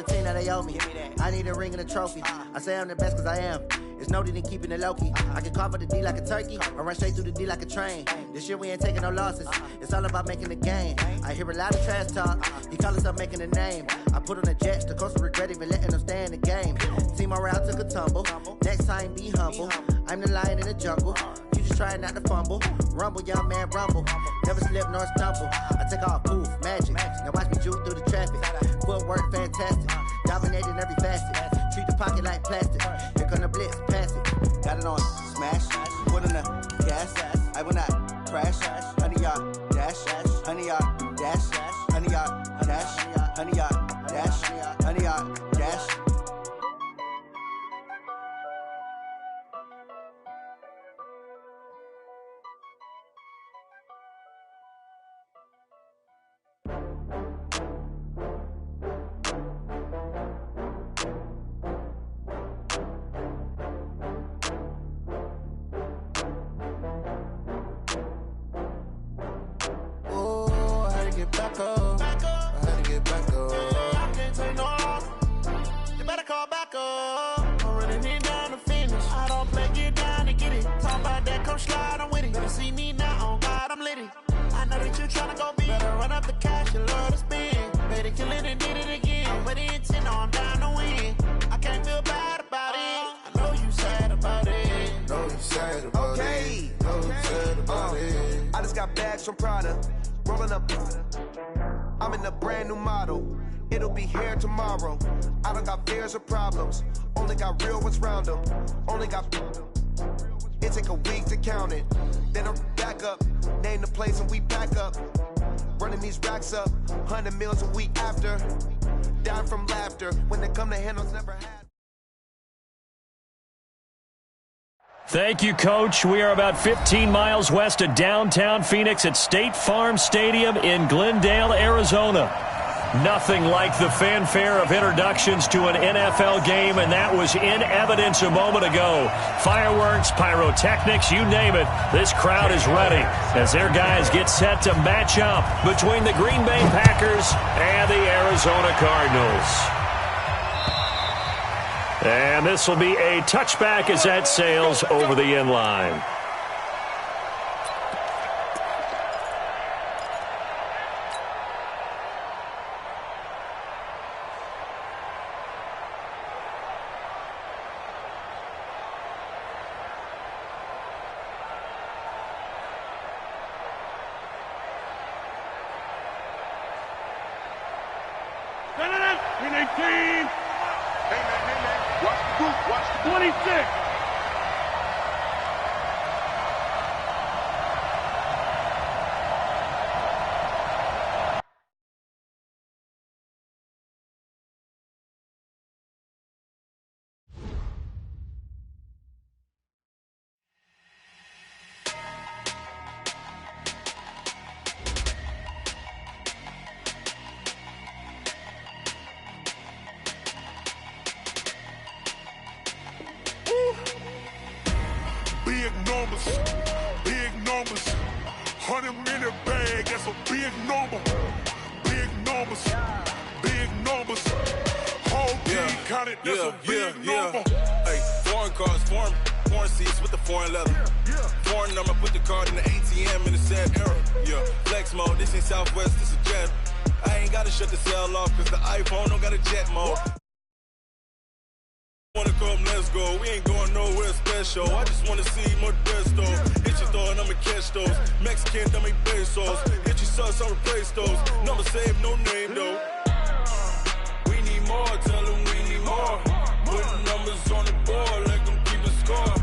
17 that they owe me. I need a ring and a trophy. I say I'm the best cause I am. It's no need in keeping it low-key. I can carve up the D like a turkey or run straight through the D like a train. This year we ain't taking no losses. It's all about making the game. I hear a lot of trash talk. He call himself making a name. I put on the Jets. The coach will regret even letting them stay in the game. Team morale took a tumble. Next time be humble. I'm the lion in the jungle. You just trying not to fumble. Rumble, young man, rumble. Never slip nor stumble. I take off, poof, magic. Now watch me juke through the traffic. Footwork fantastic. Dominating every facet. Treat the pocket like plastic. Here come the blitz, pass it. Got it on, smash. Put in the gas. I will not crash. 100-yard dash. 100-yard dash. 100-yard dash. 100-yard dash. 100-yard dash. Back up. I had to get back up. I can't take no loss. You better call back up. I'm running it down to finish. I don't play, get down to get it. Talk about that, come slide, I'm with it. Better see me now, on God, I'm litty. I know that you tryna go big. Better run up the cash, you love to spend. Better kill it and did it again. With the intent, no, I'm down to win. I can't feel bad about it. I know you sad about it. Know you sad about it. Know you sad about it. I just got bags from Prada. Rolling up, I'm in a brand new model. It'll be here tomorrow. I don't got fears or problems. Only got real ones round them. Only got. It take a week to count it. Then I'm back up. Name the place and we back up. Running these racks up. 100 meals a week after. Down from laughter. When they come to handles never had. Thank you, Coach. We are about 15 miles west of downtown Phoenix at State Farm Stadium in Glendale, Arizona. Nothing like the fanfare of introductions to an NFL game, and that was in evidence a moment ago. Fireworks, pyrotechnics, you name it. This crowd is ready as their guys get set to match up between the Green Bay Packers and the Arizona Cardinals. And this will be a touchback as that sails over the end line. Watch the 26. Big numbers, 100-minute bag, that's a big number. Big numbers, whole team counted, that's a big number. Hey, foreign cars, foreign seats with the foreign leather. Foreign number, put the card in the ATM in the sad era. Yeah, flex mode, this ain't Southwest, this is jet. I ain't gotta shut the cell off, cause the iPhone don't got a jet mode. Wanna come, let's go. We ain't going nowhere special. I just wanna see more dress though. Hit your thought, I'ma catch those. Mexican, dummy pesos. Hit your sauce, I'll replace those. Number saved, no name though. We need more, tell them we need more. Putting numbers on the board, like them keeping score.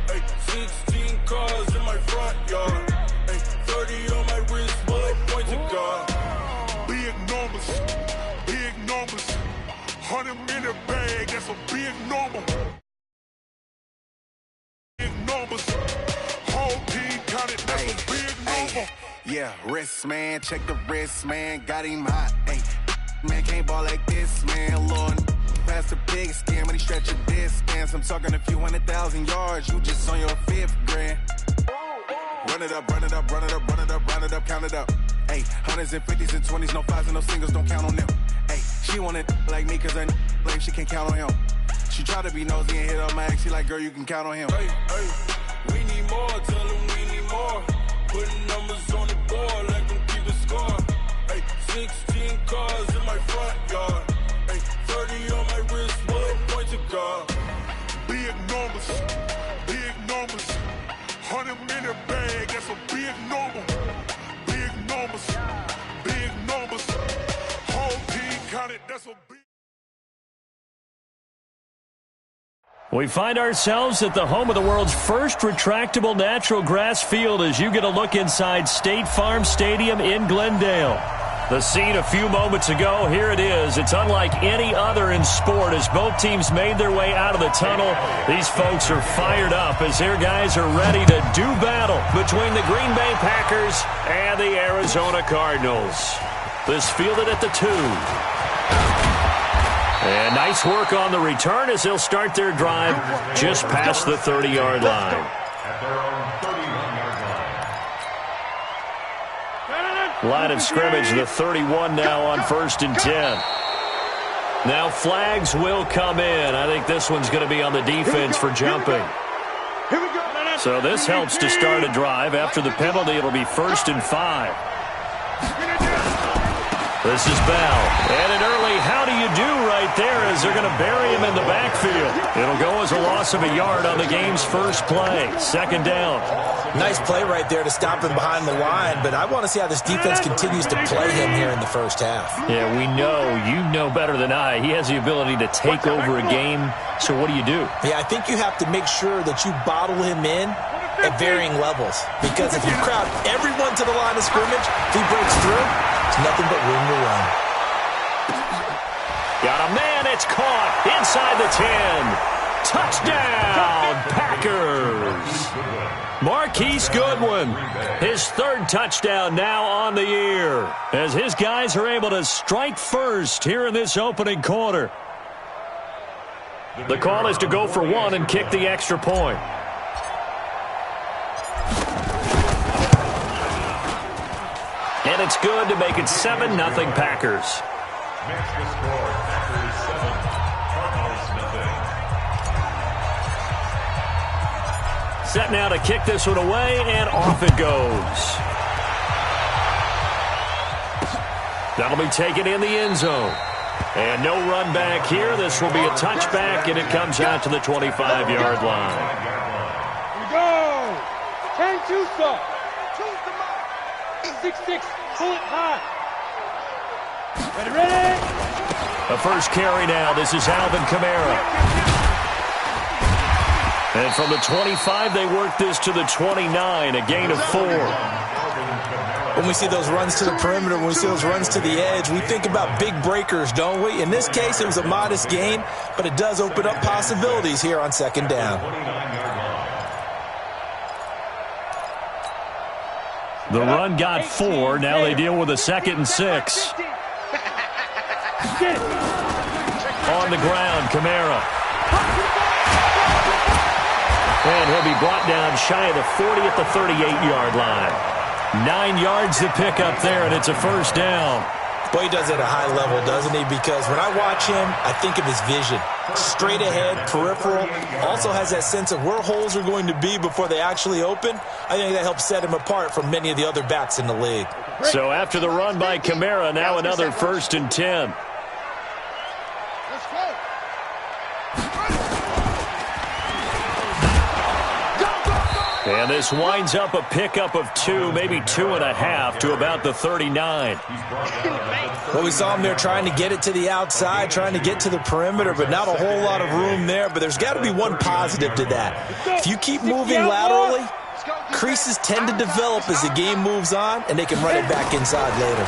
Hey, 16 cars in my front yard. Hey, 30 on my wrist, bullet point to God. Big numbers, 100-minute bag, that's a big number. Big numbers, whole team counted, that's a big number. Yeah, wrist man, check the wrist man, got him hot. Hey, man can't ball like this, man. Lord, past the biggest scam when he stretch a distance. I'm talking a few 100,000 yards, you just on your 5th grand. Run it up, run it up, run it up, run it up, run it up, count it up. Hey, hundreds and 50s and 20s, no 5s and no singles, don't count on them. Hey, She wanted like me cause her like she can count on him. She try to be nosy and hit her max. She like, girl, you can count on him. Hey, hey, we need more, tell them we need more. Putting numbers on the board, let them keep the score. Hey, 16 cars in my front yard. Hey, 30 on my wrist, one point to God. Big numbers, 100 minute bag, that's a big number. Big numbers, whole team counted, that's a big. We find ourselves at the home of the world's first retractable natural grass field as you get a look inside State Farm Stadium in Glendale. The scene a few moments ago, here it is. It's unlike any other in sport as both teams made their way out of the tunnel. These folks are fired up as their guys are ready to do battle between the Green Bay Packers and the Arizona Cardinals. This fielded at the 2. And nice work on the return as they'll start their drive just past the 30-yard line. Line of scrimmage, the 31 now on 1st and 10. Now flags will come in. I think this one's going to be on the defense for jumping. So this helps to start a drive. After the penalty, it'll be 1st and 5. This is Bell. And an early how do you do right there as they're going to bury him in the backfield. It'll go as a loss of a yard on the game's first play. 2nd down. Nice play right there to stop him behind the line, but I want to see how this defense continues to play him here in the first half. Yeah, we know. You know better than I. He has the ability to take over a game. So what do you do? Yeah, I think you have to make sure that you bottle him in at varying levels. Because if you crowd everyone to the line of scrimmage, if he breaks through, it's nothing but room to run. Got a man. It's caught inside the 10. Touchdown, Packers. Marquise Goodwin, his 3rd touchdown now on the year as his guys are able to strike first here in this opening quarter. The call is to go for 1 and kick the extra point. And it's good to make it 7-0 Packers. Set now to kick this one away, and off it goes. That'll be taken in the end zone. And no run back here. This will be a touchback, and it comes out to the 25-yard line. Here we go. 10-2 stop. 6-6. Pull it high. Ready. The first carry now. This is Alvin Kamara. And from the 25, they work this to the 29, a gain of 4. When we see those runs to the perimeter, when we see those runs to the edge, we think about big breakers, don't we? In this case, it was a modest gain, but it does open up possibilities here on 2nd down. The run got 4. Now they deal with a 2nd and 6. On the ground, Kamara. And he'll be brought down shy of the 40 at the 38-yard line. 9 yards to pick up there, and it's a 1st down. Boy, he does it at a high level, doesn't he? Because when I watch him, I think of his vision. Straight ahead, peripheral. Also has that sense of where holes are going to be before they actually open. I think that helps set him apart from many of the other backs in the league. So after the run by Kamara, now another 1st and 10. And this winds up a pickup of 2, maybe 2.5 to about the 39. Well, we saw him there trying to get it to the outside, trying to get to the perimeter, but not a whole lot of room there. But there's got to be one positive to that. If you keep moving laterally, creases tend to develop as the game moves on, and they can run it back inside later.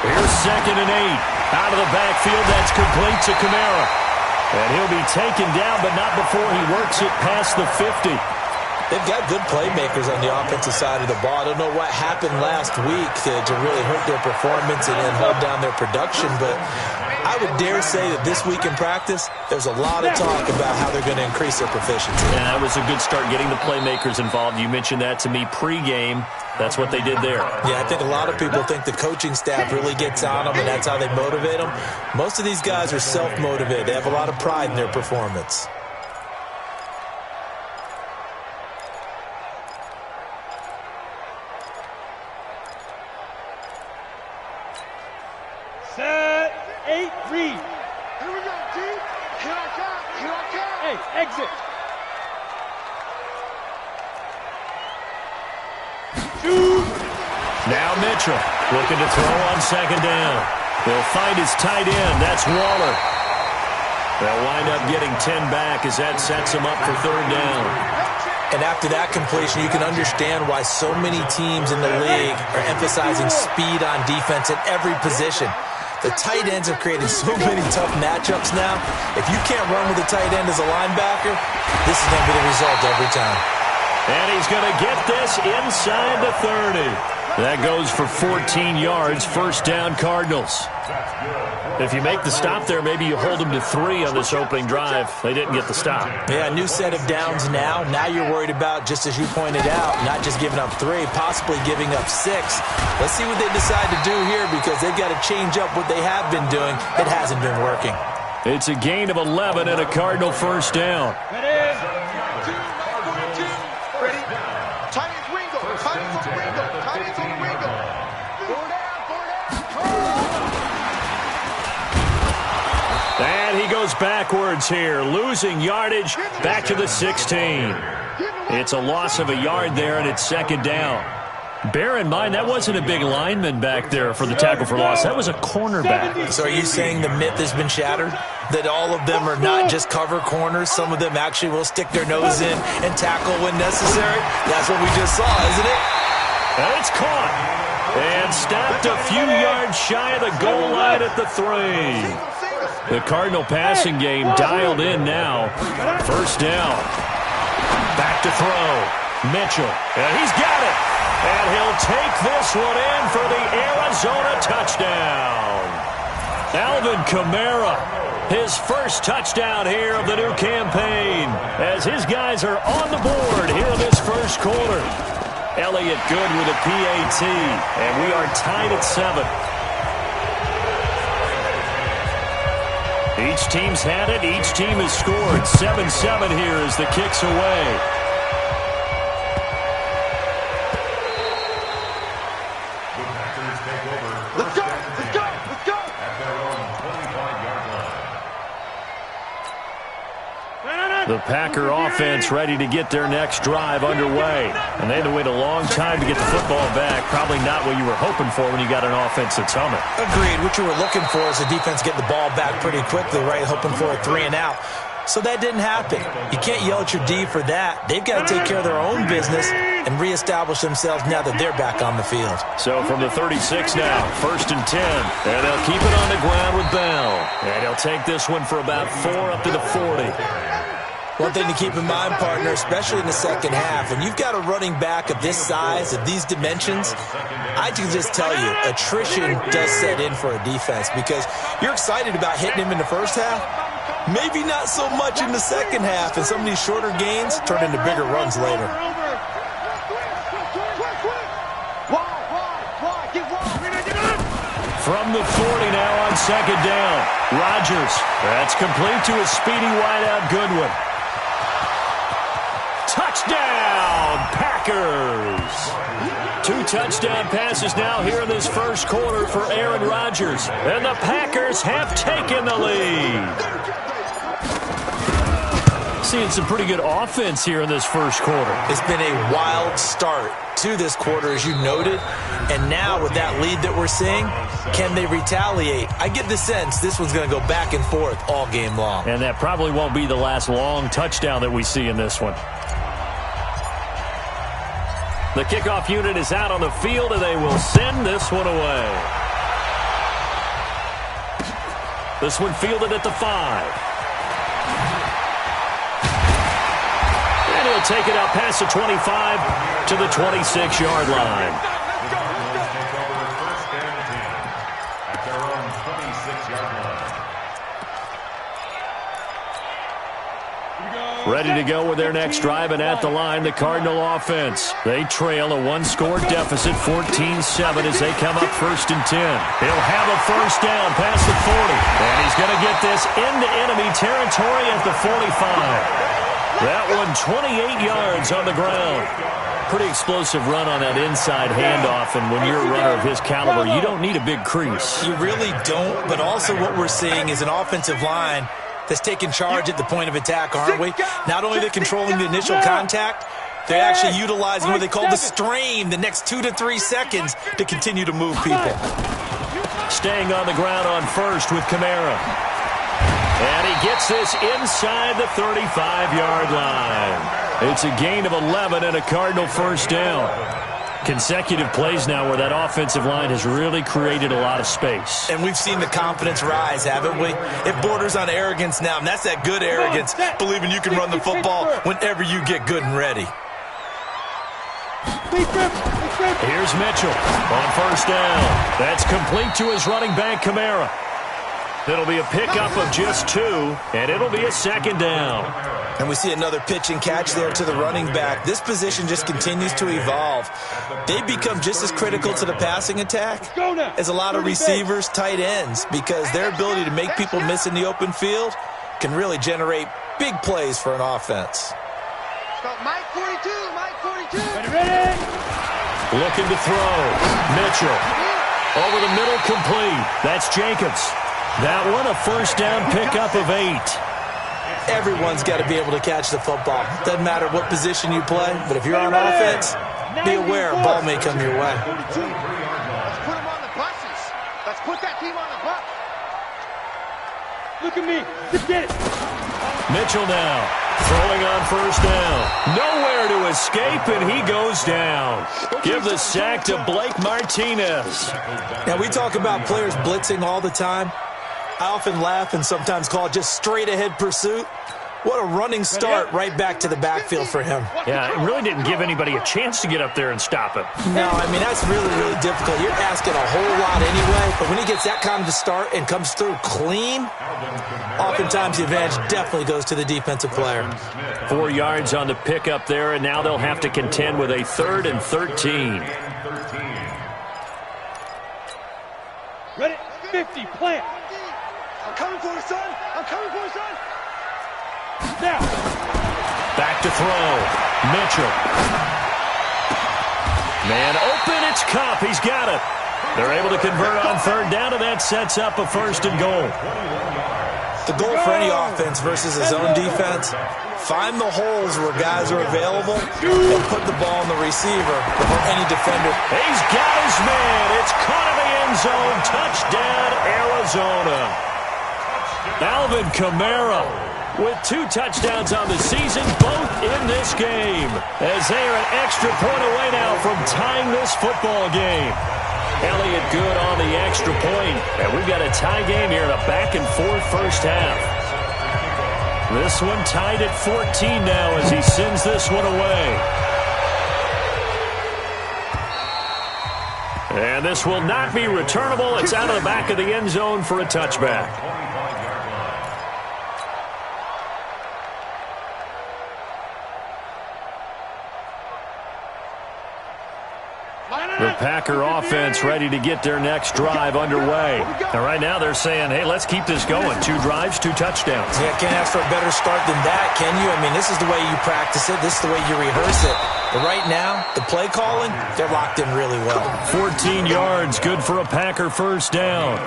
Here's 2nd and 8. Out of the backfield, that's complete to Kamara. And he'll be taken down, but not before he works it past the 50. They've got good playmakers on the offensive side of the ball. I don't know what happened last week to really hurt their performance and hold down their production, but I would dare say that this week in practice, there's a lot of talk about how they're going to increase their proficiency. And that was a good start getting the playmakers involved. You mentioned that to me pregame. That's what they did there. Yeah, I think a lot of people think the coaching staff really gets on them, and that's how they motivate them. Most of these guys are self-motivated. They have a lot of pride in their performance. Set, 8-3. Here we go, G. Here I come. Here I come. Hey, exit. Shoot. Now Mitchell looking to throw on second down. He'll find his tight end. That's Waller. They'll wind up getting 10 back as that sets him up for third down. And after that completion, you can understand why so many teams in the league are emphasizing speed on defense at every position. The tight ends have created so many tough matchups now. If you can't run with a tight end as a linebacker, this is going to be the result every time. And he's going to get this inside the 30. That goes for 14 yards, first down Cardinals. If you make the stop there, maybe you hold them to 3 on this opening drive. They didn't get the stop. Yeah, new set of downs now. Now you're worried about, just as you pointed out, not just giving up 3, possibly giving up 6. Let's see what they decide to do here because they've got to change up what they have been doing. It hasn't been working. It's a gain of 11 and a Cardinal first down. And he goes backwards here, losing yardage back to the 16. It's a loss of a yard there, and it's second down. Bear in mind, that wasn't a big lineman back there for the tackle for loss. That was a cornerback. So are you saying the myth has been shattered? That all of them are not just cover corners? Some of them actually will stick their nose in and tackle when necessary? That's what we just saw, isn't it? And it's caught. And stopped a few yards shy of the goal line at the 3. The Cardinal passing game dialed in now. First down. Back to throw. Mitchell. And he's got it. And he'll take this one in for the Arizona touchdown. Alvin Kamara, his first touchdown here of the new campaign, as his guys are on the board here in this first quarter. Elliott good with a PAT, and we are tied at 7. Each team's had it. Each team has scored. 7-7 here as the kick's away. Let's go! Let's go! Let's go! At their own 25-yard line. The Packer offense ready to get their next drive underway. And they had to wait a long time to get the football back. Probably not what you were hoping for when you got an offense that's humming. Agreed. What you were looking for is the defense getting the ball back pretty quickly, right? Hoping for a 3 and out. So that didn't happen. You can't yell at your D for that. They've got to take care of their own business and reestablish themselves now that they're back on the field. So from the 36 now, first and 10. And they'll keep it on the ground with Bell. And he'll take this one for about 4 up to the 40. One thing to keep in mind, partner, especially in the second half, when you've got a running back of this size, of these dimensions, I can just tell you, attrition does set in for a defense because you're excited about hitting him in the first half. Maybe not so much in the second half, and some of these shorter gains turn into bigger runs later. From the 40 now on second down. Rodgers. That's complete to a speedy wideout Goodwin. Touchdown, Packers! 2 touchdown passes now here in this first quarter for Aaron Rodgers. And the Packers have taken the lead. Seeing some pretty good offense here in this first quarter. It's been a wild start to this quarter, as you noted. And now with that lead that we're seeing, can they retaliate? I get the sense this one's going to go back and forth all game long. And that probably won't be the last long touchdown that we see in this one. The kickoff unit is out on the field, and they will send this one away. This one fielded at the 5. And he'll take it out past the 25 to the 26-yard line. At their own 26-yard line. Ready to go with their next drive, and at the line, the Cardinal offense. They trail a one-score deficit, 14-7, as they come up 1st and 10. He'll have a first down past the 40, and he's going to get this into enemy territory at the 45. That one 28 yards on the ground. Pretty explosive run on that inside handoff, and when you're a runner of his caliber, you don't need a big crease. You really don't, but also what we're seeing is an offensive line that's taking charge at the point of attack, aren't we? Not only are they controlling the initial contact, they're actually utilizing what they call the strain, the next 2 to 3 seconds, to continue to move people. Staying on the ground on first with Kamara. And he gets this inside the 35-yard line. It's a gain of 11 and a Cardinal first down. Consecutive plays now where that offensive line has really created a lot of space. And we've seen the confidence rise, haven't we? It borders on arrogance now, and that's that good arrogance, believing you can run the football whenever you get good and ready. Here's Mitchell on first down. That's complete to his running back, Kamara. It'll be a pickup of just 2, and it'll be a second down. And we see another pitch and catch there to the running back. This position just continues to evolve. They become just as critical to the passing attack as a lot of receivers, tight ends, because their ability to make people miss in the open field can really generate big plays for an offense. Mike 42, Mike 42. Ready? Looking to throw. Mitchell. Over the middle, complete. That's Jacobs. That one, a first down pickup of 8. Everyone's got to be able to catch the football. Doesn't matter what position you play, but if you're on offense, be aware a ball may come your way. Let's put them on the buses. Let's put that team on the bus. Look at me. Just get it. Mitchell now throwing on first down. Nowhere to escape, and he goes down. Give the sack to Blake Martinez. Now, we talk about players blitzing all the time. I often laugh and sometimes call it just straight-ahead pursuit. What a running start right back to the backfield for him. Yeah, it really didn't give anybody a chance to get up there and stop him. No, I mean, that's really, really difficult. You're asking a whole lot anyway, but when he gets that kind of a start and comes through clean, oftentimes the advantage definitely goes to the defensive player. 4 yards on the pickup there, and now they'll have to contend with a 3rd and 13. Ready? 50, plant. I'm coming for you, son. I'm coming for you, son. Now. Back to throw. Mitchell. Man open, it's Cup. He's got it. They're able to convert on 3rd down, and that sets up a 1st and goal. The goal for any offense versus his own defense, find the holes where guys are available and put the ball on the receiver before any defender. He's got his man. It's caught in the end zone. Touchdown, Arizona. Alvin Kamara with 2 touchdowns on the season, both in this game, as they are an extra point away now from tying this football game. Elliott good on the extra point, and we've got a tie game here in a back-and-forth first half. This one tied at 14 now as he sends this one away. And this will not be returnable. It's out of the back of the end zone for a touchback. The Packer offense ready to get their next drive underway. And right now they're saying, hey, let's keep this going. 2 drives, 2 touchdowns. Yeah, can't ask for a better start than that, can you? I mean, this is the way you practice it. This is the way you rehearse it. But right now, the play calling, they're locked in really well. 14 yards, good for a Packer first down.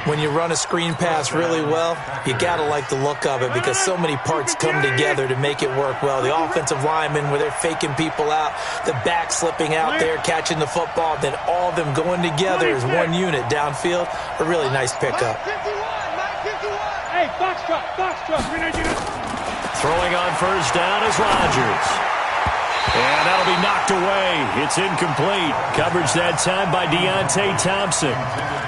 When you run a screen pass really well, you got to like the look of it because so many parts come together to make it work well. The offensive linemen, where they're faking people out, the back slipping out there, catching the football, then all of them going together as one unit downfield. A really nice pickup. Hey, box truck. Throwing on first down is Rodgers. And that'll be knocked away. It's incomplete. Coverage that time by Deontay Thompson.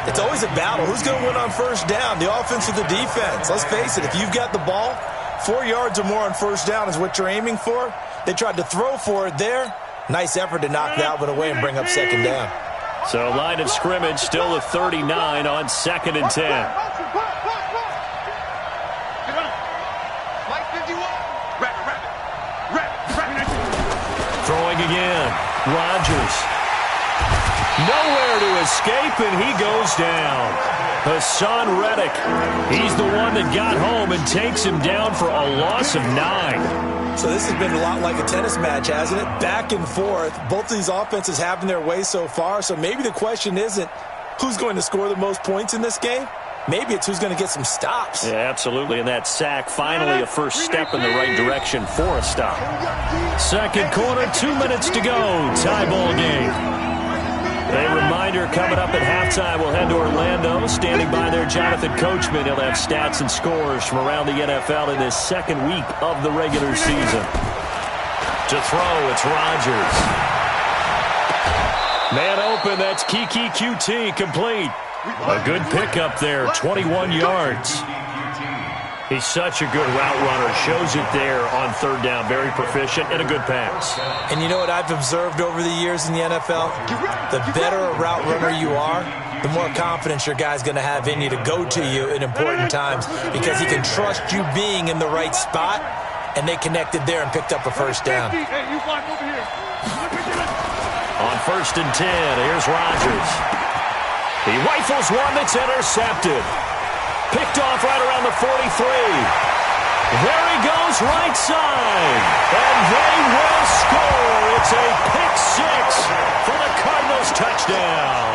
It's always a battle. Who's going to win on first down, the offense or the defense? Let's face it, if you've got the ball, 4 yards or more on first down is what you're aiming for. They tried to throw for it there. Nice effort to knock that one away and bring up second down. So line of scrimmage still the 39 on 2nd and 10. Throwing again. Rodgers. Nowhere to escape, and he goes down. Hassan Reddick. He's the one that got home and takes him down for a loss of 9. So this has been a lot like a tennis match, hasn't it? Back and forth. Both of these offenses having their way so far, so maybe the question isn't who's going to score the most points in this game. Maybe it's who's going to get some stops. Yeah, absolutely. And that sack, finally a first step in the right direction for a stop. Second quarter, 2 minutes to go. Tie ball game. A reminder coming up at halftime. We'll head to Orlando. Standing by there, Jonathan Coachman. He'll have stats and scores from around the NFL in this second week of the regular season. To throw, it's Rodgers. Man open, that's Kiki QT, complete. A good pickup there, 21 yards. He's such a good route runner. Shows it there on third down. Very proficient and a good pass. And you know what I've observed over the years in the NFL? The better a route runner you are, the more confidence your guy's going to have in you to go to you in important times because he can trust you being in the right spot, and they connected there and picked up a first down. On 1st and 10, here's Rodgers. He rifles one that's intercepted. Picked off right around the 43. There he goes, right side. And they will score. It's a pick six for the Cardinals touchdown.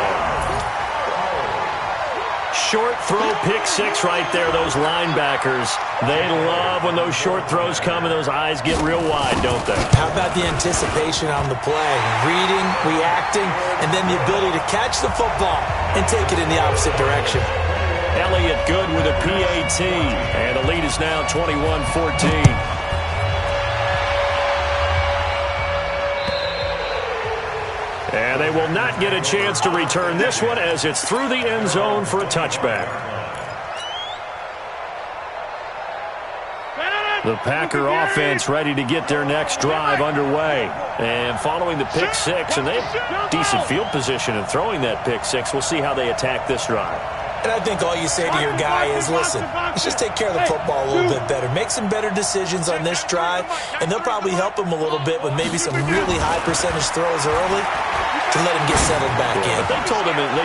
Short throw, pick six right there. Those linebackers, they love when those short throws come and those eyes get real wide, don't they? How about the anticipation on the play? Reading, reacting, and then the ability to catch the football and take it in the opposite direction. Elliott good with a PAT, and the lead is now 21-14. And they will not get a chance to return this one as it's through the end zone for a touchback. The Packer offense ready to get their next drive underway. And following the pick six, and they have decent field position in throwing that pick six. We'll see how they attack this drive. And I think all you say to your guy is, listen, let's just take care of the football a little bit better. Make some better decisions on this drive, and they'll probably help him a little bit with maybe some really high percentage throws early to let him get settled back in. But they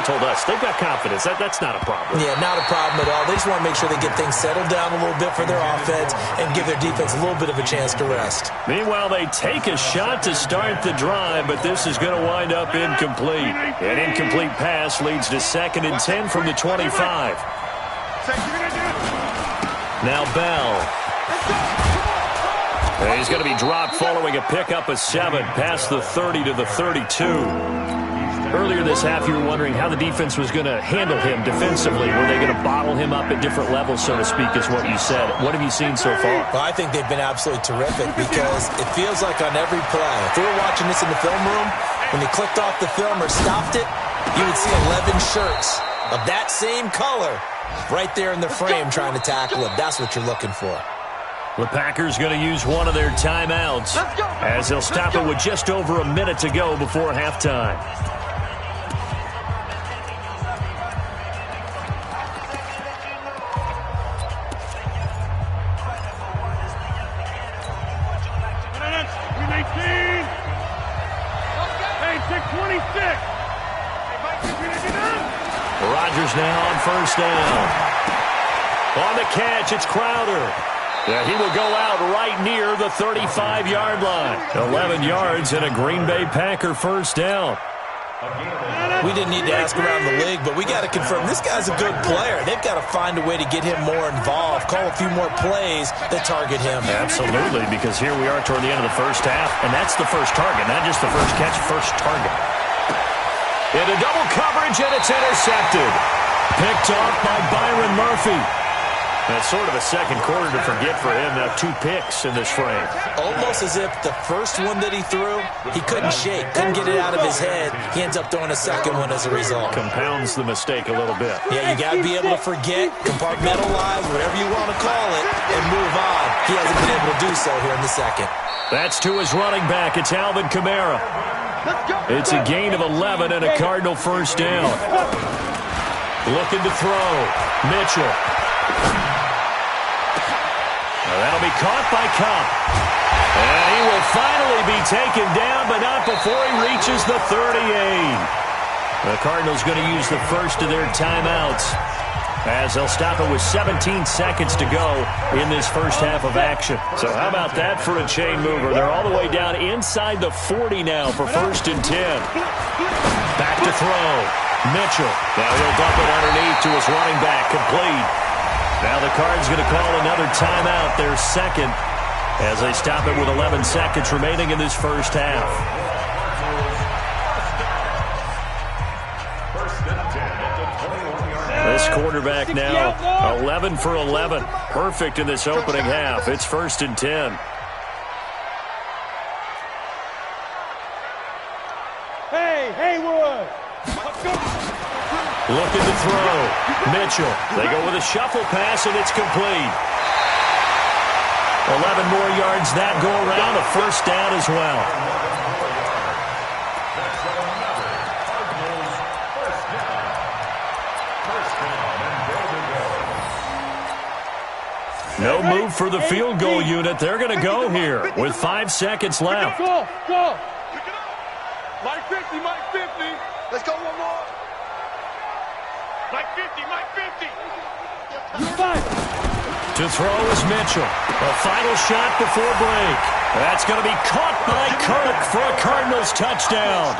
told us they've got confidence. That's not a problem. Yeah, not a problem at all. They just want to make sure they get things settled down a little bit for their offense and give their defense a little bit of a chance to rest. Meanwhile, they take a shot to start the drive, but this is going to wind up incomplete. An incomplete pass leads to 2nd and 10 from the 25. Now Bell. He's going to be dropped following a pickup of 7 past the 30 to the 32. Earlier this half, you were wondering how the defense was going to handle him defensively. Were they going to bottle him up at different levels, so to speak, is what you said. What have you seen so far? Well, I think they've been absolutely terrific because it feels like on every play, if we were watching this in the film room, when they clicked off the film or stopped it, you would see 11 shirts of that same color right there in the frame trying to tackle him. That's what you're looking for. The Packers going to use one of their timeouts as they'll stop it with just over a minute to go before halftime. Rodgers now on 1st down. On the catch, it's Crowder. Yeah, he will go out right near the 35-yard line. 11 yards and a Green Bay Packer 1st down. We didn't need to ask around the league, but we got to confirm this guy's a good player. They've got to find a way to get him more involved, call a few more plays that target him. Absolutely, because here we are toward the end of the first half, and that's the first target, not just the first catch, first target. Into double coverage, and it's intercepted. Picked off by Byron Murphy. That's sort of a second quarter to forget for him. Now 2 picks in this frame. Almost as if the first one that he threw, he couldn't shake, couldn't get it out of his head. He ends up throwing a second one as a result. Compounds the mistake a little bit. Yeah, you got to be able to forget, compartmentalize, whatever you want to call it, and move on. He hasn't been able to do so here in the second. That's to his running back. It's Alvin Kamara. It's a gain of 11 and a Cardinal 1st down. Looking to throw. Mitchell. That'll be caught by Cup. And he will finally be taken down, but not before he reaches the 38. The Cardinals going to use the first of their timeouts as they'll stop it with 17 seconds to go in this first half of action. So how about that for a chain mover? They're all the way down inside the 40 now for 1st and 10. Back to throw. Mitchell. Now he'll dump it underneath to his running back. Complete. Now the Cards going to call another timeout, their second, as they stop it with 11 seconds remaining in this first half. This quarterback now 11 for 11. Perfect in this opening half. It's 1st and 10. Hey, Haywood! Looking to throw. Mitchell. They go with a shuffle pass, and it's complete. 11 more yards that go around. A first down as well. No move for the field goal unit. They're going to go here with 5 seconds left. Go! Mike 50, Mike 50. Let's go one more. Mike 50, Mike 50. To throw is Mitchell. A final shot before break. That's going to be caught by Kirk for a Cardinals touchdown.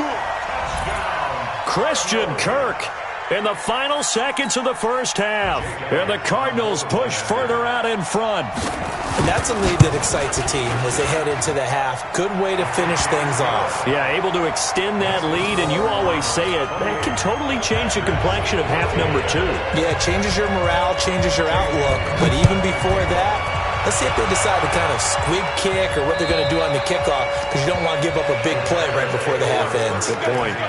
Christian Kirk in the final seconds of the first half. And the Cardinals push further out in front. And that's a lead that excites a team as they head into the half. Good way to finish things off. Yeah, able to extend that lead, and you always say it, that can totally change the complexion of half number 2. Yeah, it changes your morale, changes your outlook. But even before that, let's see if they decide to kind of squib kick or what they're going to do on the kickoff, because you don't want to give up a big play right before the half ends. Good point.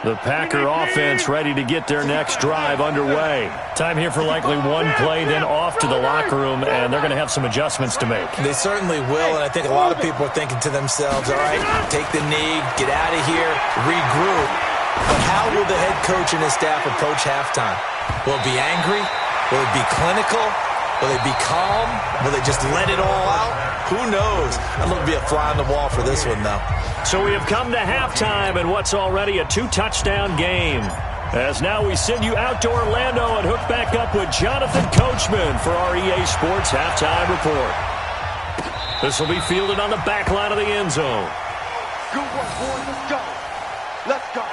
The Packer offense ready to get their next drive underway. Time here for likely one play, then off to the locker room, and they're going to have some adjustments to make. They certainly will, and I think a lot of people are thinking to themselves, all right, take the knee, get out of here, regroup. But how will the head coach and his staff approach halftime? Will it be angry? Will it be clinical? Will they be calm? Will they just let it all out? Who knows? I'm going to be a fly on the wall for this one, though. So we have come to halftime in what's already a 2-touchdown game. As now we send you out to Orlando and hook back up with Jonathan Coachman for our EA Sports Halftime Report. This will be fielded on the back line of the end zone. Good work, boys. Let's go. Let's go.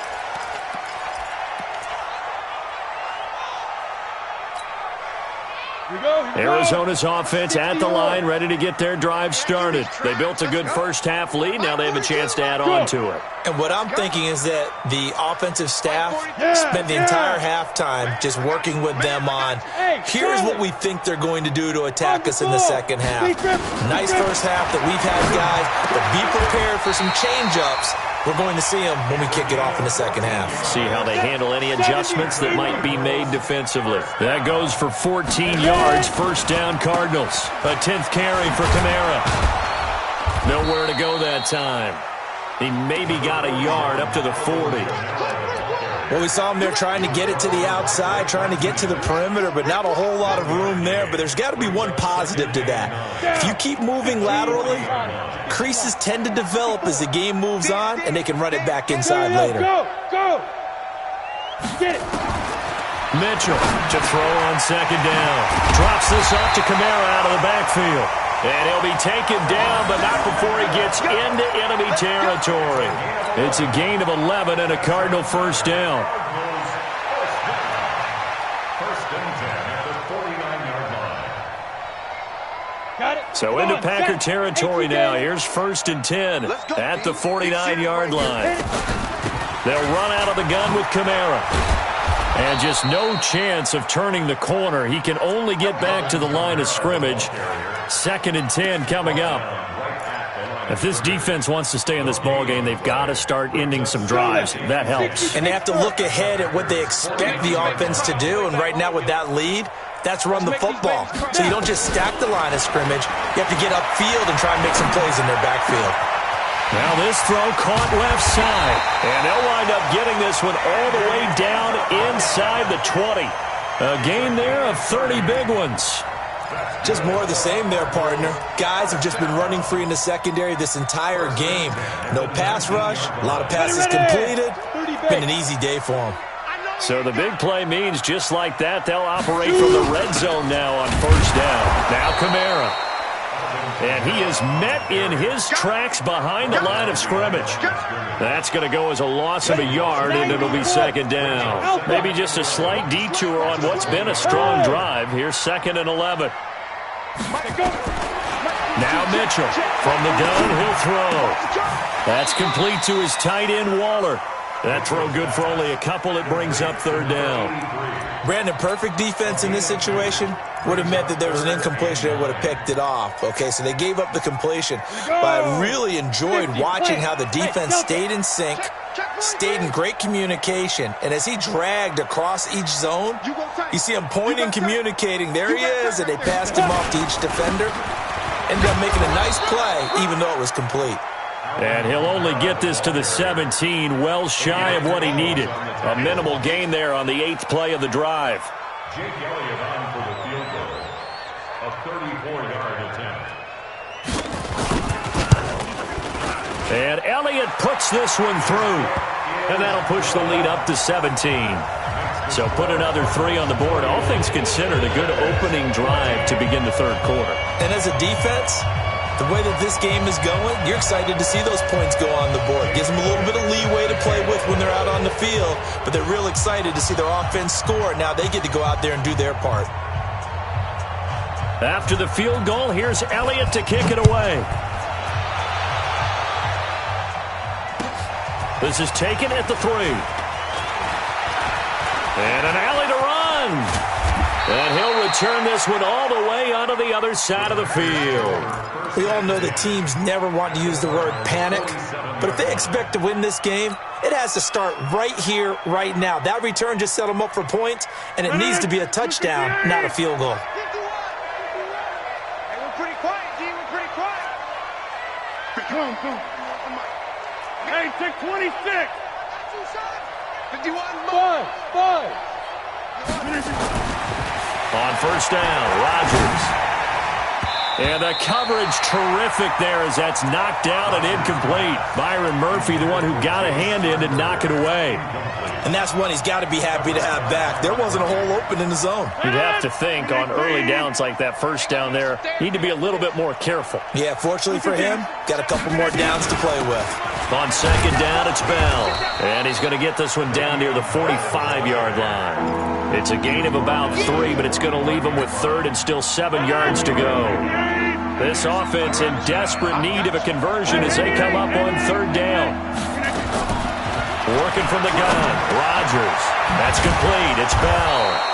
Arizona's offense at the line, ready to get their drive started. They built a good first half lead. Now they have a chance to add on to it. And what I'm thinking is that the offensive staff spent the entire halftime just working with them on, here's what we think they're going to do to attack us in the second half. Nice first half that we've had, guys, but be prepared for some change-ups. We're going to see them when we kick it off in the second half. See how they handle any adjustments that might be made defensively. That goes for 14 yards. First down, Cardinals. A 10th carry for Kamara. Nowhere to go that time. He maybe got a yard up to the 40. Well, we saw him there trying to get it to the outside, trying to get to the perimeter, but not a whole lot of room there. But there's got to be one positive to that. If you keep moving laterally, creases tend to develop as the game moves on, and they can run it back inside later. Go! Get it! Mitchell to throw on second down. Drops this off to Kamara out of the backfield. And he'll be taken down, but not before he gets into enemy territory. It's a gain of 11 and a Cardinal first down. So into Packer territory now. Here's 1st and 10 at the 49-yard line. They'll run out of the gun with Kamara. And just no chance of turning the corner. He can only get back to the line of scrimmage. 2nd and 10 coming up. If this defense wants to stay in this ballgame, they've got to start ending some drives. That helps. And they have to look ahead at what they expect the offense to do. And right now with that lead, that's run the football. So you don't just stack the line of scrimmage. You have to get upfield and try and make some plays in their backfield. Now this throw caught left side. And they'll wind up getting this one all the way down inside the 20. A gain there of 30 big ones. Just more of the same there, partner. Guys have just been running free in the secondary this entire game. No pass rush, a lot of passes completed. Been an easy day for them. So the big play means just like that, they'll operate from the red zone now on first down. Now Kamara. And he is met in his tracks behind the line of scrimmage. That's going to go as a loss of a yard, and it'll be second down. Maybe just a slight detour on what's been a strong drive. Here's 2nd and 11. Now Mitchell. From the gun, he'll throw. That's complete to his tight end, Waller. That throw good for only a couple. It brings up third down. Brandon, perfect defense in this situation would have meant that there was an incompletion. They would have picked it off. Okay, so they gave up the completion. But I really enjoyed watching how the defense stayed in sync, stayed in great communication. And as he dragged across each zone, you see him pointing, communicating. There he is, and they passed him off to each defender. Ended up making a nice play, even though it was complete. And he'll only get this to the 17, well shy of what he needed. A minimal gain there on the 8th play of the drive. Jake Elliott on for the field goal. A 34-yard attempt. And Elliott puts this one through. And that'll push the lead up to 17. So put another 3 on the board. All things considered, a good opening drive to begin the third quarter. And as a defense, the way that this game is going, you're excited to see those points go on the board. Gives them a little bit of leeway to play with when they're out on the field, but they're real excited to see their offense score. Now they get to go out there and do their part. After the field goal, here's Elliott to kick it away. This is taken at the 3. And an alley to run. And he'll return this one all the way onto the other side of the field. We all know that teams never want to use the word panic, but if they expect to win this game, it has to start right here, right now. That return just set them up for points, and it needs to be a touchdown, not a field goal. Hey, we're pretty quiet, G. We're pretty quiet. Come on. Hey, take 26. 51. 5. On first down, Rodgers. And the coverage terrific there as that's knocked down and incomplete. Byron Murphy, the one who got a hand in to knock it away. And that's one he's got to be happy to have back. There wasn't a hole open in the zone. You'd have to think on early downs like that first down there, need to be a little bit more careful. Yeah, fortunately for him, got a couple more downs to play with. On second down, it's Bell. And he's going to get this one down near the 45-yard line. It's a gain of about 3, but it's going to leave him with 3rd and still 7 yards to go. This offense in desperate need of a conversion as they come up on 3rd down. Working from the gun, Rodgers. That's complete. It's Bell.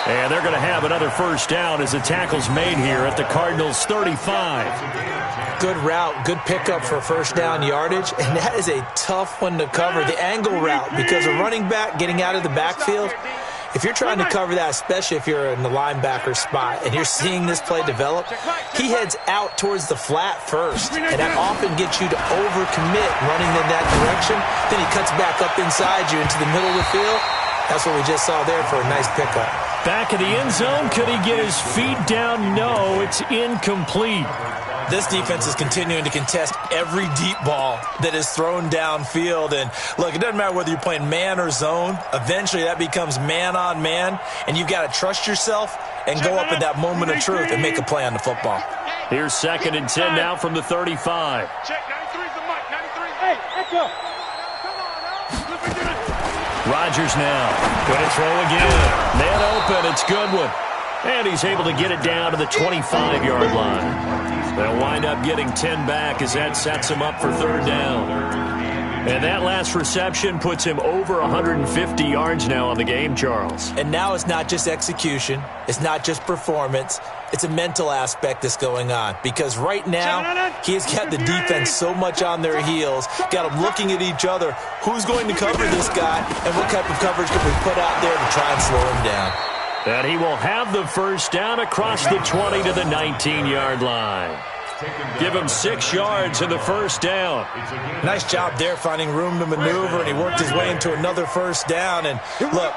And they're going to have another first down as the tackle's made here at the Cardinals' 35. Good route, good pickup for first down yardage, and that is a tough one to cover, the angle route, because a running back getting out of the backfield, if you're trying to cover that, especially if you're in the linebacker spot and you're seeing this play develop, he heads out towards the flat first, and that often gets you to overcommit running in that direction. Then he cuts back up inside you into the middle of the field. That's what we just saw there for a nice pickup. Back in the end zone, could he get his feet down? No, it's incomplete. This defense is continuing to contest every deep ball that is thrown downfield. And, look, it doesn't matter whether you're playing man or zone. Eventually that becomes man-on-man, and you've got to trust yourself and go up at that moment of truth and make a play on the football. Here's 2nd and 10 now from the 35. Check, 93's the mic, 93. Hey, echo. Rodgers now. Going to throw again. Man open. It's Goodwin. And he's able to get it down to the 25-yard line. They'll wind up getting 10 back as that sets him up for 3rd down. And that last reception puts him over 150 yards now on the game, Charles. And now it's not just execution. It's not just performance. It's a mental aspect that's going on. Because right now, he has got the defense so much on their heels, got them looking at each other. Who's going to cover this guy, and what type of coverage can we put out there to try and slow him down? And he will have the first down across the 20 to the 19-yard line. Give him 6 yards in the first down. Nice job there finding room to maneuver, and he worked his way into another first down. And look,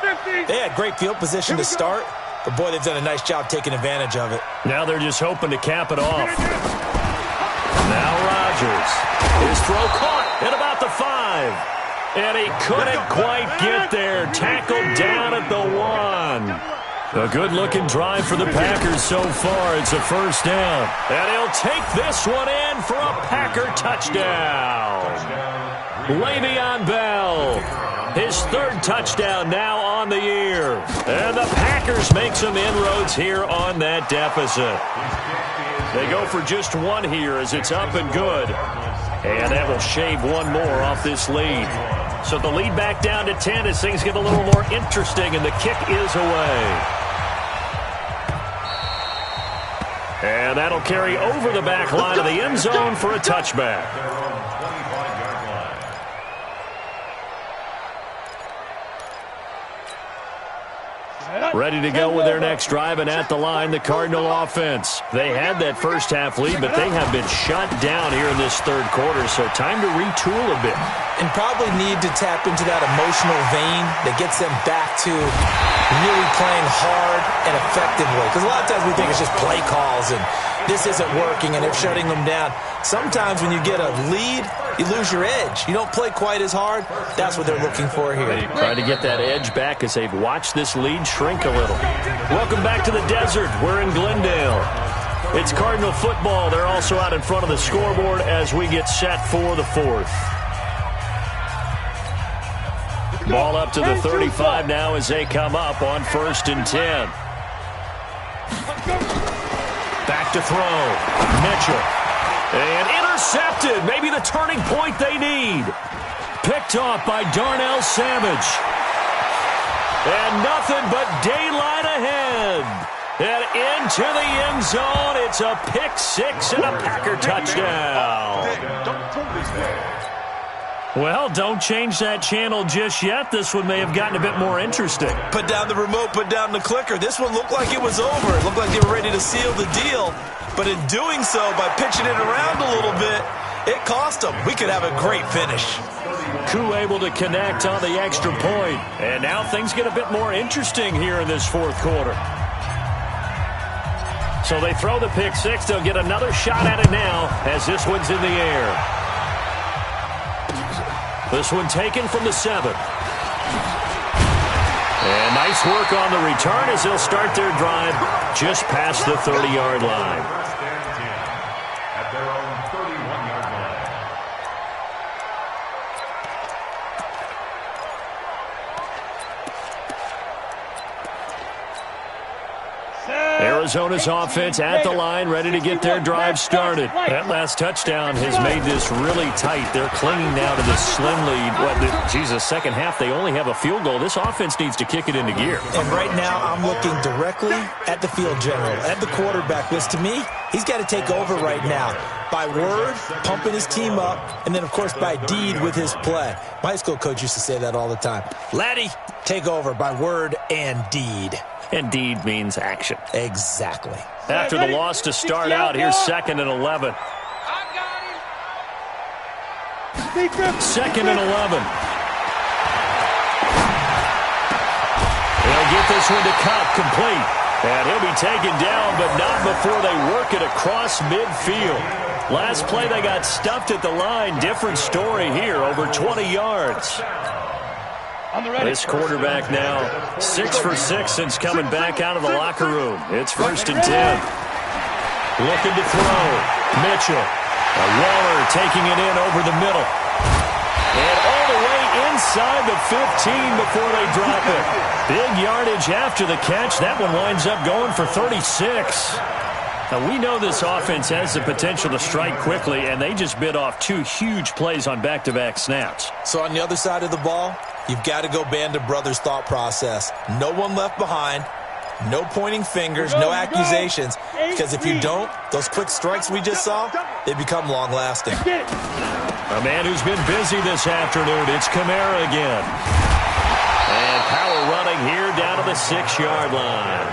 they had great field position to start, but boy, they've done a nice job taking advantage of it. Now they're just hoping to cap it off. Now Rodgers. His throw caught at about the 5. And he couldn't quite get there. Tackled down at the 1. A good-looking drive for the Packers so far. It's a first down. And he'll take this one in for a Packer touchdown. Le'Veon Bell. His 3rd touchdown now on the year. And the Packers make some inroads here on that deficit. They go for just 1 here as it's up and good. And that will shave 1 more off this lead. So the lead back down to 10 as things get a little more interesting, and the kick is away. And that'll carry over the back line of the end zone for a touchback. Ready to go with their next drive, and at the line, the Cardinal offense. They had that first half lead, but they have been shut down here in this 3rd quarter, so time to retool a bit. And probably need to tap into that emotional vein that gets them back to really playing hard and effectively. Because a lot of times we think it's just play calls and this isn't working and they're shutting them down. Sometimes when you get a lead, you lose your edge. You don't play quite as hard. That's what they're looking for here. Trying to get that edge back as they've watched this lead shrink a little. Welcome back to the desert. We're in Glendale. It's Cardinal football. They're also out in front of the scoreboard as we get set for the 4th. Ball up to the 35 now as they come up on 1st and 10. Back to throw. Mitchell. And intercepted. Maybe the turning point they need. Picked off by Darnell Savage. And nothing but daylight ahead. And into the end zone. It's a pick 6 and a Packer touchdown. Well, don't change that channel just yet. This one may have gotten a bit more interesting. Put down the remote, put down the clicker. This one looked like it was over. It looked like they were ready to seal the deal. But in doing so, by pitching it around a little bit, it cost them. We could have a great finish. Koo able to connect on the extra point. And now things get a bit more interesting here in this 4th quarter. So they throw the pick 6. They'll get another shot at it now as this one's in the air. This one taken from the 7. And nice work on the return as they'll start their drive just past the 30-yard line. At their own 31-yard line. Arizona's offense at the line, ready to get their drive started. That last touchdown has made this really tight. They're clinging now to this slim lead. Second half, they only have a field goal. This offense needs to kick it into gear. And right now, I'm looking directly at the field general, at the quarterback. Because to me, he's got to take over right now. By word, pumping his team up, and then, of course, by deed with his play. My high school coach used to say that all the time. Laddie, take over by word and deed. And deed means action. Exactly. After the loss to start out, here's 2nd and 11. 2nd and 11. They'll get this one to Cup, complete. And he'll be taken down, but not before they work it across midfield. Last play, they got stuffed at the line. Different story here, over 20 yards. This quarterback now 6 for 6 since coming back out of the locker room. It's 1st and 10. Looking to throw. Mitchell. Waller taking it in over the middle. And all the way inside the 15 before they drop it. Big yardage after the catch. That one winds up going for 36. Now, we know this offense has the potential to strike quickly, and they just bit off 2 huge plays on back-to-back snaps. So on the other side of the ball, you've got to go Band of Brothers thought process. No one left behind. No pointing fingers, no accusations. Because if you don't, those quick strikes we just saw, they become long-lasting. A man who's been busy this afternoon, it's Kamara again. And power running here down to the 6-yard line.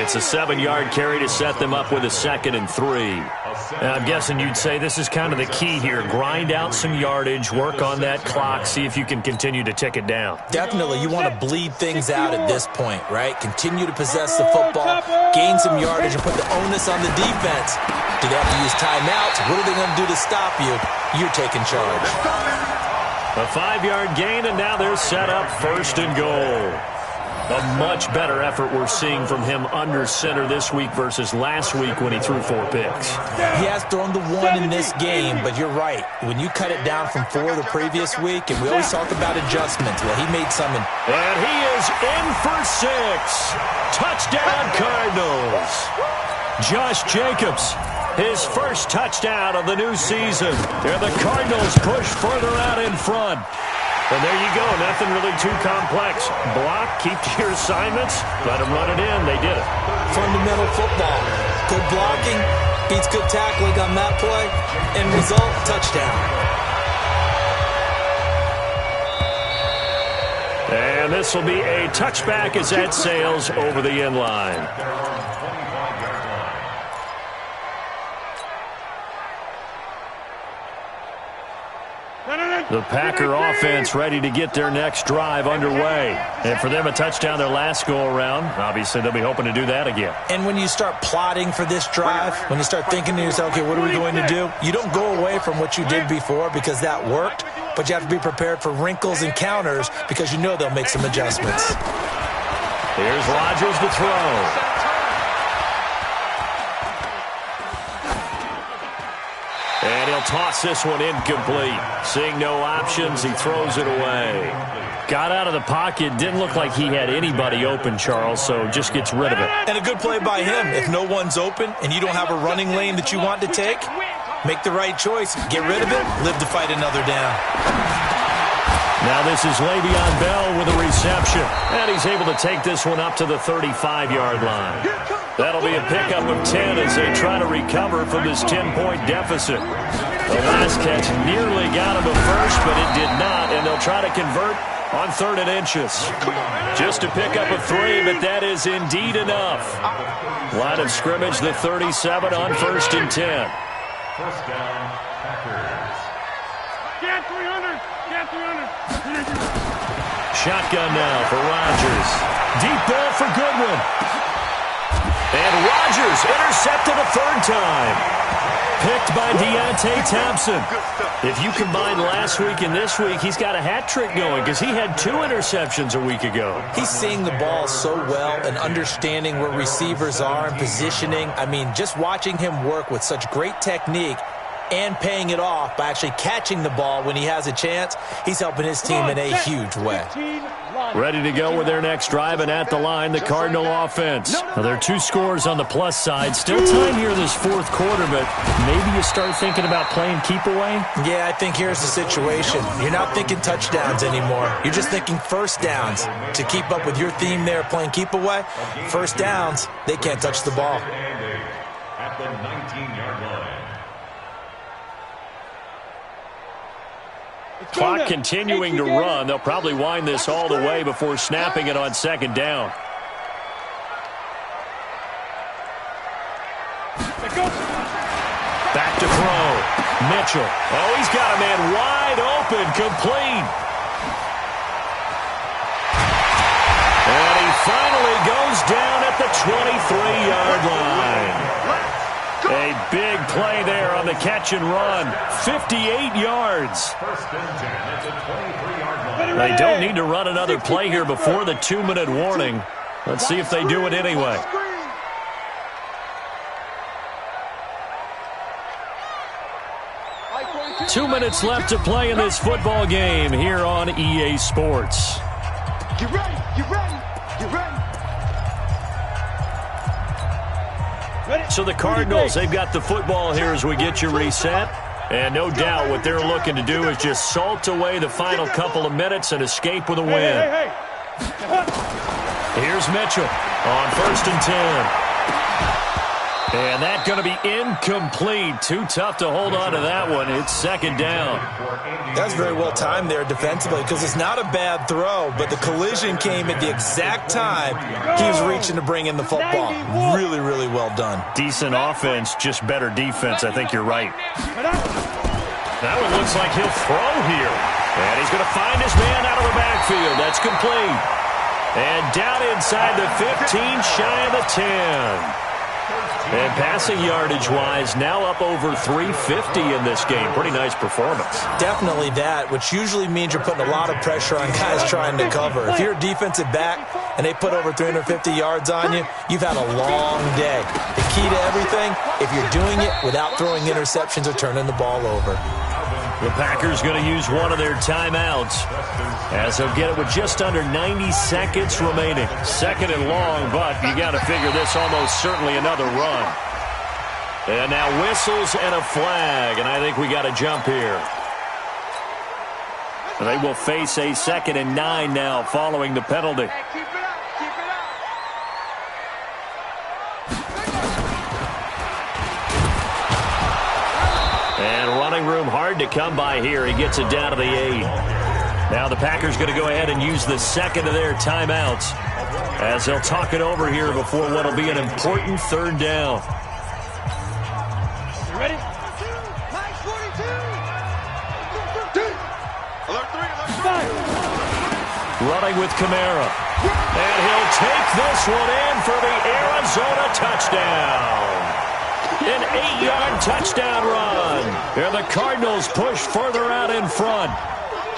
It's a 7-yard carry to set them up with a 2nd and 3. Now, I'm guessing you'd say this is kind of the key here. Grind out some yardage, work on that clock, see if you can continue to tick it down. Definitely. You want to bleed things out at this point, right? Continue to possess the football, gain some yardage, and put the onus on the defense. Do they have to use timeouts? What are they going to do to stop you? You're taking charge. A 5-yard gain, and now they're set up 1st and goal. A much better effort we're seeing from him under center this week versus last week when he threw 4 picks. He has thrown the 1 in this game, but you're right. When you cut it down from 4 the previous week, and we always talk about adjustments, well, he made some. And he is in for 6. Touchdown, Cardinals. Josh Jacobs, his first touchdown of the new season. And the Cardinals push further out in front. And there you go. Nothing really too complex. Block, keep to your assignments, let them run it in. They did it. Fundamental football. Good blocking, beats good tackling on that play. End result, touchdown. And this will be a touchback as that sails over the end line. The Packer offense ready to get their next drive underway. And for them, a touchdown their last go-around. Obviously, they'll be hoping to do that again. And when you start plotting for this drive, when you start thinking to yourself, okay, what are we going to do? You don't go away from what you did before because that worked, but you have to be prepared for wrinkles and counters because you know they'll make some adjustments. Here's Rodgers to throw. And he'll toss this one incomplete. Seeing no options, he throws it away. Got out of the pocket. Didn't look like he had anybody open, Charles, so just gets rid of it. And a good play by him. If no one's open and you don't have a running lane that you want to take, make the right choice. Get rid of it. Live to fight another down. Now this is Le'Veon Bell with a reception. And he's able to take this one up to the 35-yard line. That'll be a pickup of 10 as they try to recover from this 10-point deficit. The last catch nearly got him a first, but it did not, and they'll try to convert on 3rd and inches. Just a pickup of 3, but that is indeed enough. Line of scrimmage, the 37 on 1st and 10. First down, Packers. Get 300! Get 300! Shotgun now for Rodgers. Deep ball for Goodwin. And Rodgers intercepted a 3rd time. Picked by Deontay Thompson. If you combine last week and this week, he's got a hat trick going because he had 2 interceptions a week ago. He's seeing the ball so well and understanding where receivers are and positioning. I mean, just watching him work with such great technique and paying it off by actually catching the ball when he has a chance, he's helping his team in a huge way. Ready to go with their next drive, and at the line, the Cardinal offense. Now, there are 2 scores on the plus side. Still time here this 4th quarter, but maybe you start thinking about playing keep away? Yeah, I think here's the situation. You're not thinking touchdowns anymore. You're just thinking first downs. To keep up with your theme there, playing keep away, first downs, they can't touch the ball. At the 19-yard line. Clock continuing to run. They'll probably wind this all the way before snapping it on 2nd down. Back to throw. Mitchell. Oh, he's got a man wide open. Complete. And he finally goes down at the 23-yard line. A big play there on the catch and run. 58 yards. First and 10 at the 23-yard line. They don't need to run another play here before the 2-minute warning. Let's see if they do it anyway. Two minutes left to play in this football game here on EA Sports. Get ready, get ready, get ready. So the Cardinals, they've got the football here as we get you reset. And no doubt what they're looking to do is just salt away the final couple of minutes and escape with a win. Here's Mitchell on 1st and 10. And that's going to be incomplete. Too tough to hold on to that one. It's second down. That's very well timed there defensively because it's not a bad throw, but the collision came at the exact time he was reaching to bring in the football. Really, really well done. Decent offense, just better defense. I think you're right. That one looks like he'll throw here. And he's going to find his man out of the backfield. That's complete. And down inside the 15, shy of the 10. And passing yardage-wise, now up over 350 in this game. Pretty nice performance. Definitely that, which usually means you're putting a lot of pressure on guys trying to cover. If you're a defensive back and they put over 350 yards on you, you've had a long day. The key to everything, if you're doing it without throwing interceptions or turning the ball over. The Packers going to use one of their timeouts as they'll get it with just under 90 seconds remaining. Second and long, but you got to figure this almost certainly another run. And now whistles and a flag, and I think we got a jump here. And they will face a 2nd and 9 now following the penalty. Room hard to come by here. He gets it down to the 8. Now the Packers going to go ahead and use the second of their timeouts as they'll talk it over here before what will be an important third down. You ready? Running with Kamara. And he'll take this one in for the Arizona touchdown. An 8-yard touchdown run. And the Cardinals push further out in front.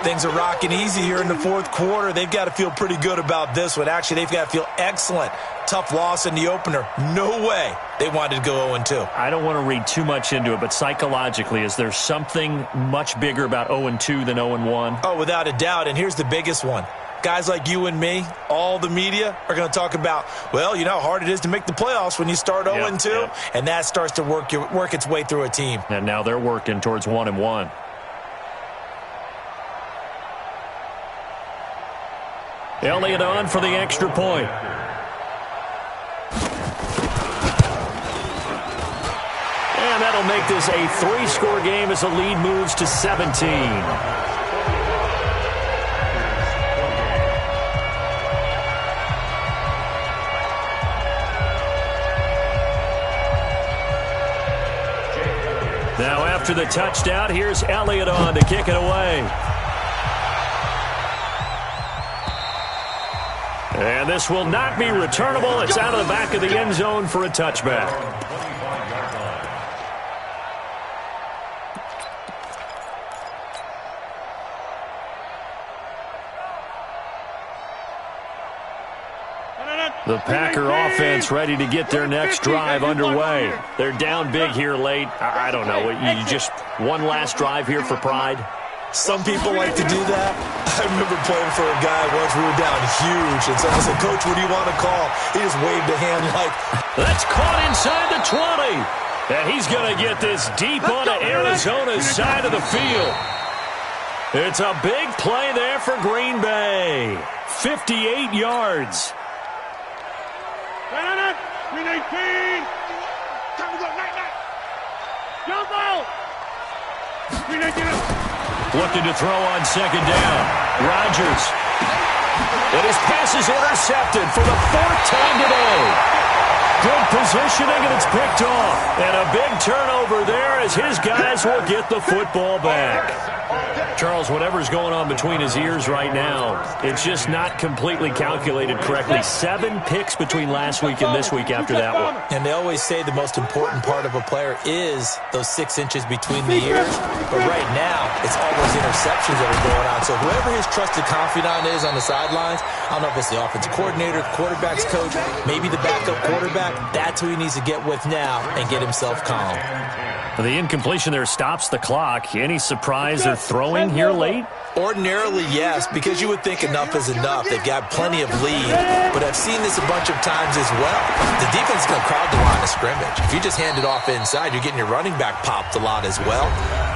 Things are rocking easy here in the fourth quarter. They've got to feel pretty good about this one. Actually, they've got to feel excellent. Tough loss in the opener. No way they wanted to go 0-2. I don't want to read too much into it, but psychologically, is there something much bigger about 0-2 than 0-1? Oh, without a doubt, and here's the biggest one. Guys like you and me, all the media, are going to talk about, well, you know how hard it is to make the playoffs when you start 0-2, and that starts to work its way through a team. And now they're working towards 1-1. Elliott on for the extra point. And that'll make this a 3-score game as the lead moves to 17. Now after the touchdown, here's Elliott on to kick it away. And this will not be returnable. It's out of the back of the end zone for a touchback. The Packer offense ready to get their next drive underway. They're down big here late. I don't know. You just one last drive here for pride? Some people like to do that. I remember playing for a guy once. We were down huge, and someone said, "Coach, what do you want to call?" He just waved a hand like... That's caught inside the 20. And he's going to get this deep onto Arizona's side of the field. It's a big play there for Green Bay. 58 yards. Green 18. Time to go. Night. Jump out. Green 18. Looking to throw on second down. Rodgers. And his pass is intercepted for the 4th time today. Good positioning, and it's picked off. And a big turnover there as his guys will get the football back. Charles, whatever's going on between his ears right now, it's just not completely calculated correctly. 7 picks between last week and this week after that one. And they always say the most important part of a player is those 6 inches between the ears. But right now, it's all those interceptions that are going on. So whoever his trusted confidant is on the sidelines, I don't know if it's the offensive coordinator, the quarterback's coach, maybe the backup quarterback, that's who he needs to get with now and get himself calm. The incompletion there stops the clock. Any surprise they're throwing here late? Ordinarily, yes, because you would think enough is enough. They've got plenty of lead, but I've seen this a bunch of times as well. The defense is going to crowd the line of scrimmage. If you just hand it off inside, you're getting your running back popped a lot as well.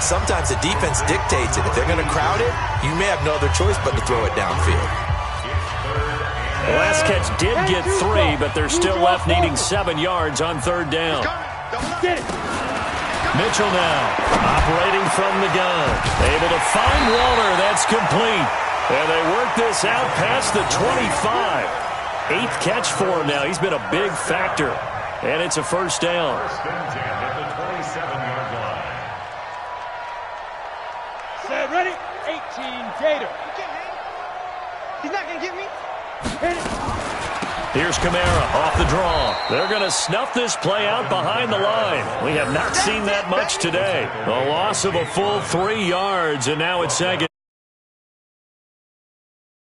Sometimes the defense dictates it. If they're going to crowd it, you may have no other choice but to throw it downfield. The last catch did get 3, but they're still left needing 7 yards on 3rd down. Mitchell now operating from the gun. Able to find Walter. That's complete. And they work this out past the 25. 8th catch for him now. He's been a big factor. And it's a 1st down. First and 10 at the 27-yard line. Set, ready? 18, Gator. He's not going to get me. Hit it. Here's Kamara off the draw. They're going to snuff this play out behind the line. We have not seen that much today. A loss of a full 3 yards, and now it's 2nd.